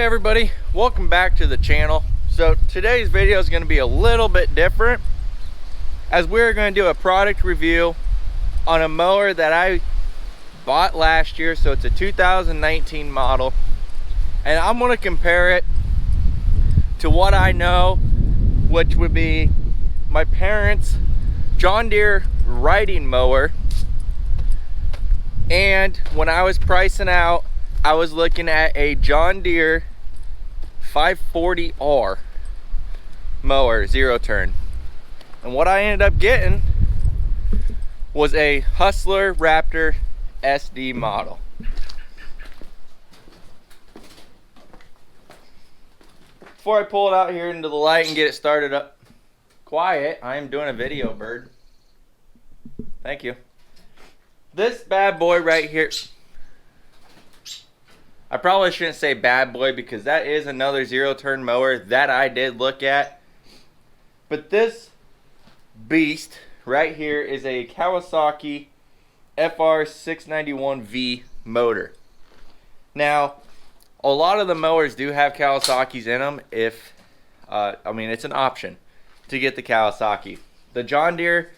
Hey everybody, welcome back to the channel. So today's video is going to be a little bit different, as we're going to do a product review on a mower that I bought last year. So it's a 2019 model, and I'm going to compare it to what I know, which would be my parents' John Deere riding mower. And when I was pricing out, I was looking at a John Deere 540R mower, zero turn. And what I ended up getting was a Hustler Raptor SD model. Before I pull it out here into the light and get it started up quiet, I am doing a video, bird. Thank you. This bad boy right here, I probably shouldn't say bad boy because that is another zero turn mower that I did look at. But this beast right here is a Kawasaki FR691V motor. Now, a lot of the mowers do have Kawasaki's in them. I mean, it's an option to get the Kawasaki. The John Deere,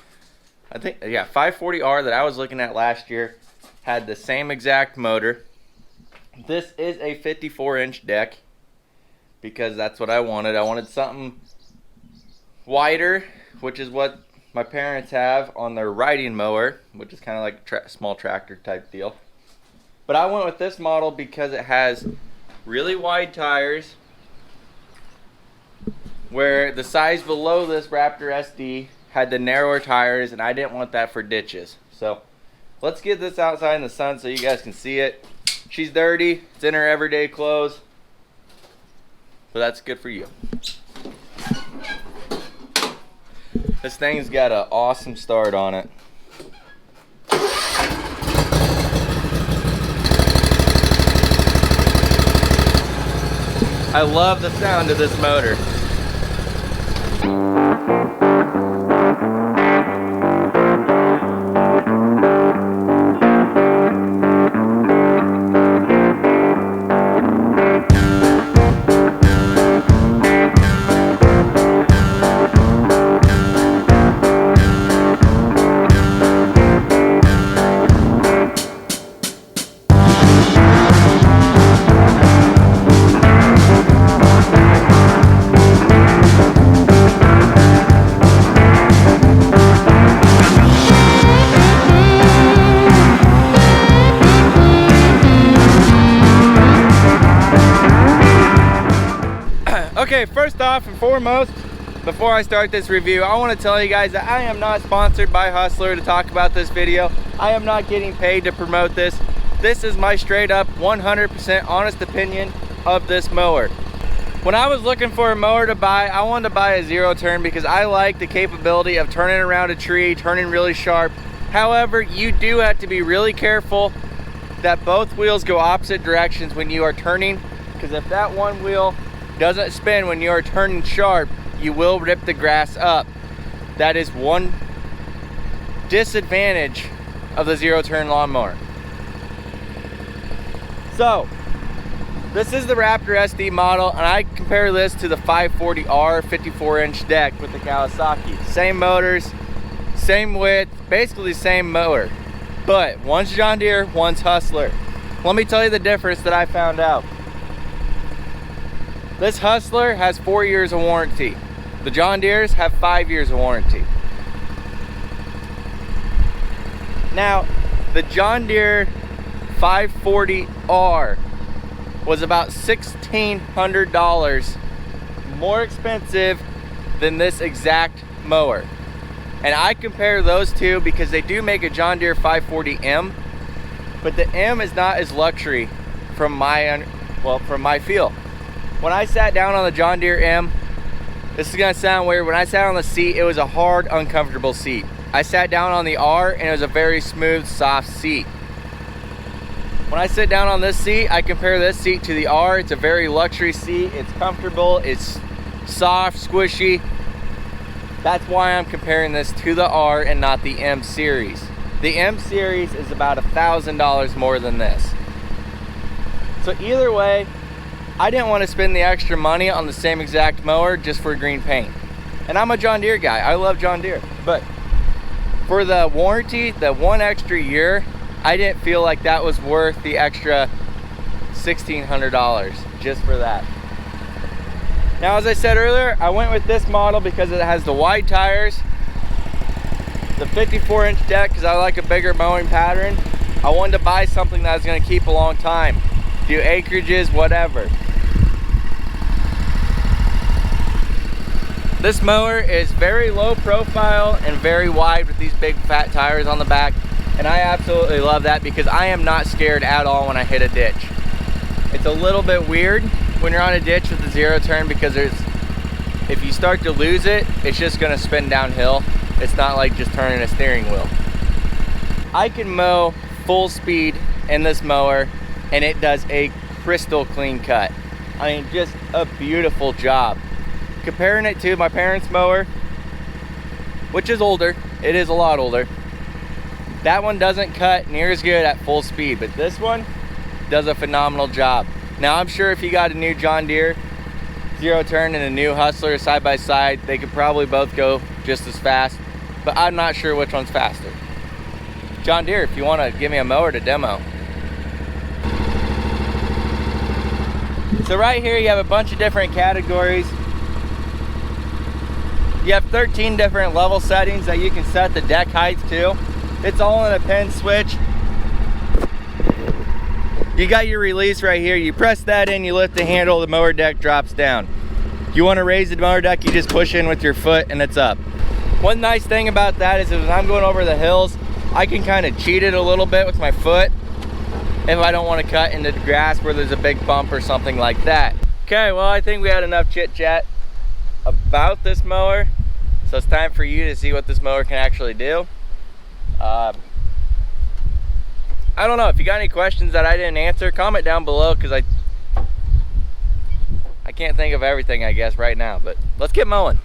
I think, yeah, 540R that I was looking at last year had the same exact motor. This is a 54-inch deck because that's what I wanted. I wanted something wider, which is what my parents have on their riding mower, which is kind of like a small tractor type deal. But I went with this model because it has really wide tires, where the size below this Raptor SD had the narrower tires, and I didn't want that for ditches. So let's get this outside in the sun so you guys can see it. She's dirty, it's in her everyday clothes, but that's good for you. This thing's got an awesome start on it. I love the sound of this motor. Okay, first off and foremost, before I start this review, I want to tell you guys that I am not sponsored by Hustler to talk about this video. I am not getting paid to promote this. This is my straight up 100% honest opinion of this mower. When I was looking for a mower to buy, I wanted to buy a zero turn because I like the capability of turning around a tree, turning really sharp. However, you do have to be really careful that both wheels go opposite directions when you are turning, because if that one wheel doesn't spin when you are turning sharp, you will rip the grass up. That is one disadvantage of the zero turn lawnmower. So this is the Raptor SD model, and I compare this to the 540R 54-inch deck with the Kawasaki. Same motors, same width, basically the same mower, but one's John Deere, one's Hustler. Let me tell you the difference that I found out. This Hustler has 4 years of warranty. The John Deeres have 5 years of warranty. Now, the John Deere 540R was about $1,600 more expensive than this exact mower. And I compare those two because they do make a John Deere 540M, but the M is not as luxury from my feel. When I sat down on the John Deere M, this is gonna sound weird, when I sat on the seat, it was a hard, uncomfortable seat. I sat down on the R and it was a very smooth, soft seat. When I sit down on this seat, I compare this seat to the R. It's a very luxury seat. It's comfortable, it's soft, squishy. That's why I'm comparing this to the R and not the M series. The M series is about $1,000 more than this. So either way, I didn't want to spend the extra money on the same exact mower just for green paint. And I'm a John Deere guy. I love John Deere. But for the warranty, the 1 extra year, I didn't feel like that was worth the extra $1,600 just for that. Now, as I said earlier, I went with this model because it has the wide tires, the 54-inch deck because I like a bigger mowing pattern. I wanted to buy something that was going to keep a long time, do acreages, whatever. This mower is very low profile and very wide with these big fat tires on the back, and I absolutely love that because I am not scared at all when I hit a ditch. It's a little bit weird when you're on a ditch with a zero turn because if you start to lose it, it's just going to spin downhill. It's not like just turning a steering wheel. I can mow full speed in this mower and it does a crystal clean cut. I mean, just a beautiful job. Comparing it to my parents' mower, which is older, it is a lot older, that one doesn't cut near as good at full speed, but this one does a phenomenal job. Now, I'm sure if you got a new John Deere zero turn and a new Hustler side by side, they could probably both go just as fast, but I'm not sure which one's faster. John Deere, if you want to give me a mower to demo. So right here you have a bunch of different categories. You have 13 different level settings that you can set the deck heights to. It's all in a pin switch. You got your release right here. You press that in, you lift the handle, the mower deck drops down. You want to raise the mower deck, you just push in with your foot and it's up. One nice thing about that is when I'm going over the hills, I can kind of cheat it a little bit with my foot if I don't want to cut into the grass where there's a big bump or something like that. Okay, well, I think we had enough chit chat about this mower, so it's time for you to see what this mower can actually do. I don't know, if you got any questions that I didn't answer, comment down below because I can't think of everything, I guess, right now, but let's get mowing.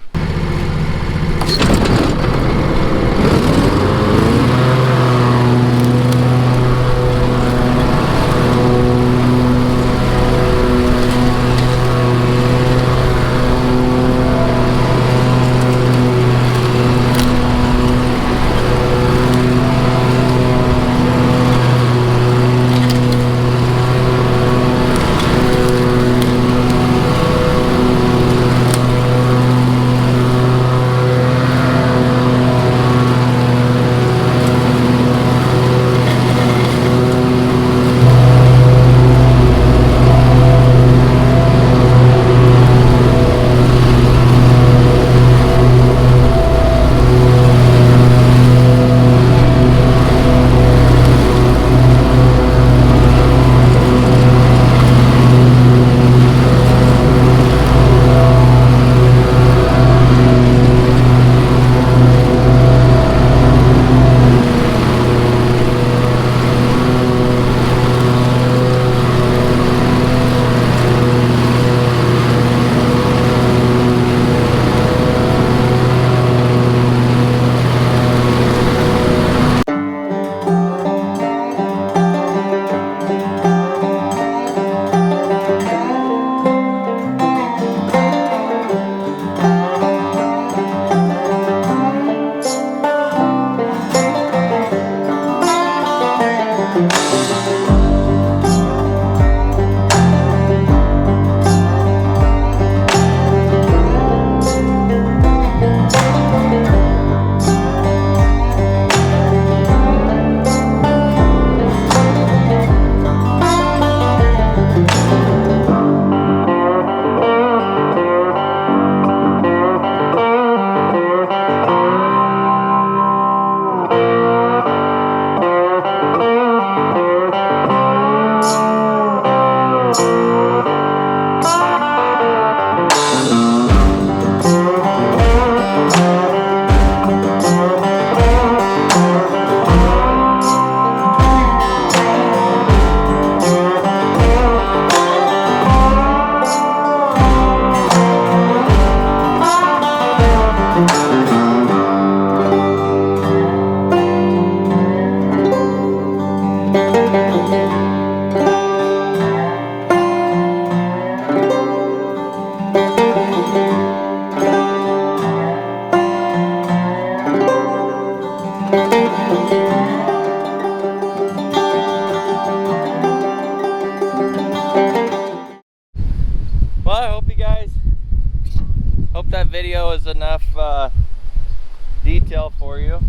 for you.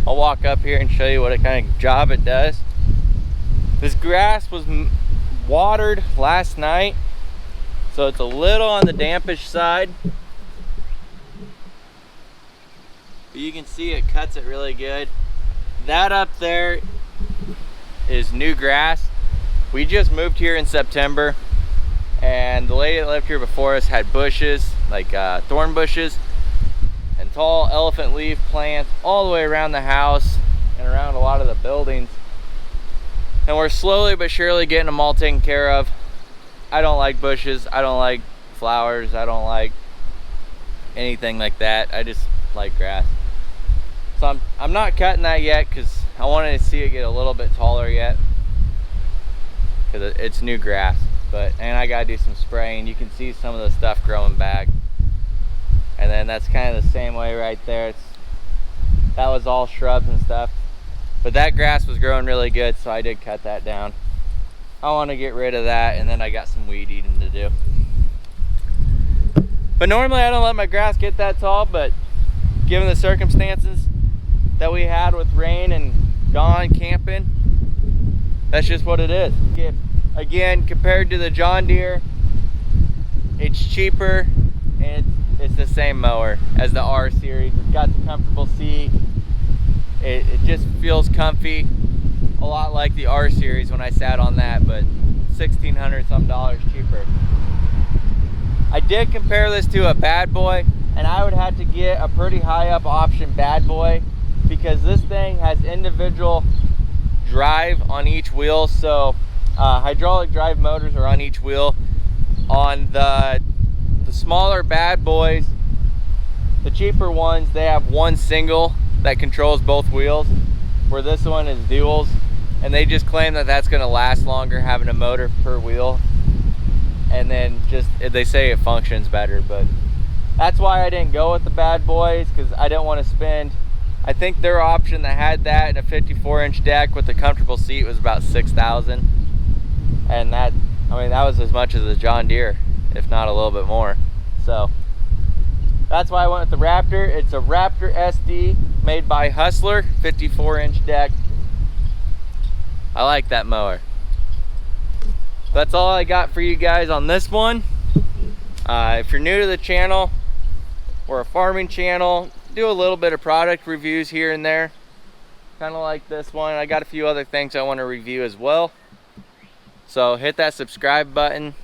I'll walk up here and show you what kind of job it does. This grass was watered last night, so it's a little on the dampish side. But you can see it cuts it really good. That up there is new grass. We just moved here in September, and the lady that lived here before us had bushes, like thorn bushes and tall elephant leaf plants all the way around the house and around a lot of the buildings. And we're slowly but surely getting them all taken care of. I don't like bushes, I don't like flowers, I don't like anything like that. I just like grass. So I'm not cutting that yet because I wanted to see it get a little bit taller yet, because it's new grass. And I gotta do some spraying. You can see some of the stuff growing back. And then that's kind of the same way right there. That was all shrubs and stuff. But that grass was growing really good, so I did cut that down. I want to get rid of that, and then I got some weed eating to do. But normally I don't let my grass get that tall, but given the circumstances that we had with rain and gone camping, that's just what it is. Again, compared to the John Deere, it's cheaper, and it's the same mower as the R series. It's got the comfortable seat. It just feels comfy, a lot like the R series when I sat on that, but $1,600 some cheaper. I did compare this to a bad boy, and I would have to get a pretty high up option bad boy, because this thing has individual drive on each wheel. So hydraulic drive motors are on each wheel. On the smaller bad boys, the cheaper ones, they have one single that controls both wheels, where this one is duals, and they just claim that that's going to last longer having a motor per wheel, and then just they say it functions better. But that's why I didn't go with the bad boys, because I didn't want to spend, I think their option that had that and a 54-inch deck with a comfortable seat was about $6,000, and that, I mean, that was as much as a John Deere, if not a little bit more. So that's why I went with the Raptor. It's a Raptor SD made by Hustler, 54-inch deck. I like that mower. That's all I got for you guys on this one. If you're new to the channel, we're a farming channel. Do a little bit of product reviews here and there, kind of like this one. I got a few other things I want to review as well. So hit that subscribe button.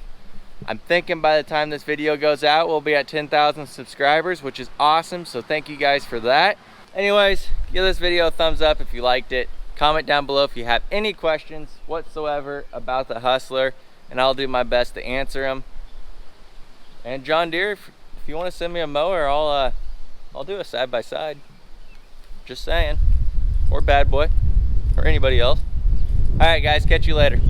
I'm thinking by the time this video goes out, we'll be at 10,000 subscribers, which is awesome. So thank you guys for that. Anyways, give this video a thumbs up if you liked it. Comment down below if you have any questions whatsoever about the Hustler, and I'll do my best to answer them. And John Deere, if you want to send me a mower, I'll do a side-by-side. Just saying. Or bad boy. Or anybody else. Alright guys, catch you later.